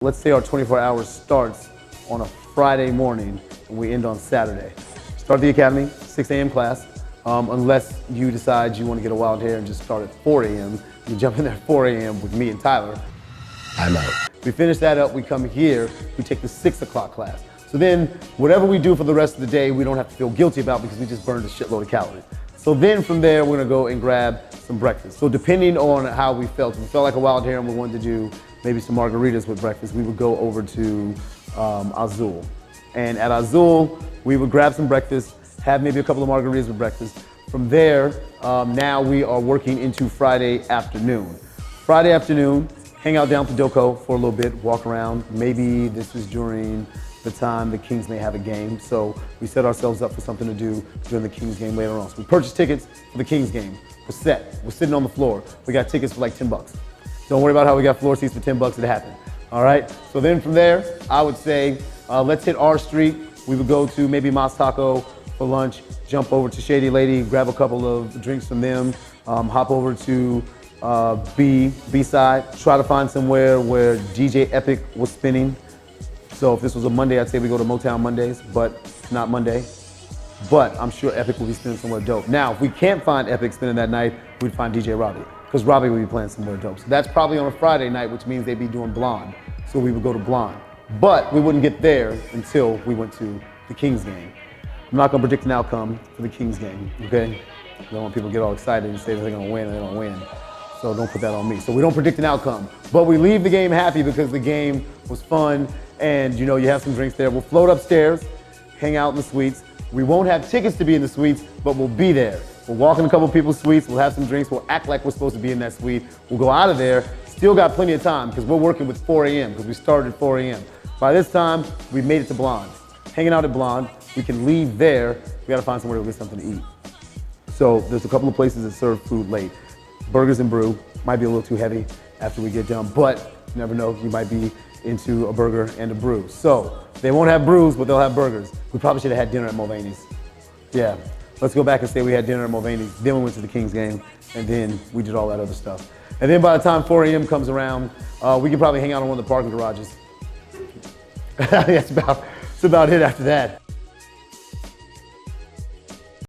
Let's say our 24 hours starts on a Friday morning and we end on Saturday. Start the academy, 6 a.m. class, unless you decide you want to get a wild hair and just start at 4 a.m. You jump in there at 4 a.m. with me and Tyler. I'm out. We finish that up, we come here, we take the 6 o'clock class. So then, whatever we do for the rest of the day, we don't have to feel guilty about because we just burned a shitload of calories. So then from there, we're gonna go and grab some breakfast. So depending on how we felt, if we felt like a wild hair and we wanted to do maybe some margaritas with breakfast, we would go over to Azul. And at Azul, we would grab some breakfast, have maybe a couple of margaritas with breakfast. From there, now we are working into Friday afternoon. Friday afternoon, hang out down at the Doko for a little bit, walk around. Maybe this is during the time the Kings may have a game, so we set ourselves up for something to do during the Kings game later on. So we purchased tickets for the Kings game. We're set. We're sitting on the floor. We got tickets for like 10 bucks. Don't worry about how we got floor seats for 10 bucks. It happened. All right? So then from there, I would say, let's hit R Street. We would go to maybe Mas Taco for lunch, jump over to Shady Lady, grab a couple of drinks from them, hop over to B-side, try to find somewhere where DJ Epic was spinning. So if this was a Monday, I'd say we go to Motown Mondays, but it's not Monday. But I'm sure Epic will be spinning somewhere dope. Now, if we can't find Epic spinning that night, we'd find DJ Robbie, because Robbie would be playing somewhere dope. So that's probably on a Friday night, which means they'd be doing Blonde. So we would go to Blonde. But we wouldn't get there until we went to the Kings game. I'm not gonna predict an outcome for the Kings game, okay? I don't want people to get all excited and say they're gonna win and they don't win. So don't put that on me. So we don't predict an outcome, but we leave the game happy because the game was fun and you know, you have some drinks there. We'll float upstairs, hang out in the suites. We won't have tickets to be in the suites, but we'll be there. We'll walk in a couple people's suites, we'll have some drinks, we'll act like we're supposed to be in that suite. We'll go out of there, still got plenty of time because we're working with 4 a.m. because we started at 4 a.m. By this time, we've made it to Blonde. Hanging out at Blonde, we can leave there, we gotta find somewhere to get something to eat. So there's a couple of places that serve food late. Burgers and Brew, might be a little too heavy after we get done, but you never know, you might be into a burger and a brew. So they won't have brews, but they'll have burgers. We probably should have had dinner at Mulvaney's. Yeah, let's go back and say we had dinner at Mulvaney's, then we went to the Kings game, and then we did all that other stuff. And then by the time 4 a.m. comes around, we can probably hang out in one of the parking garages. That's about it after that.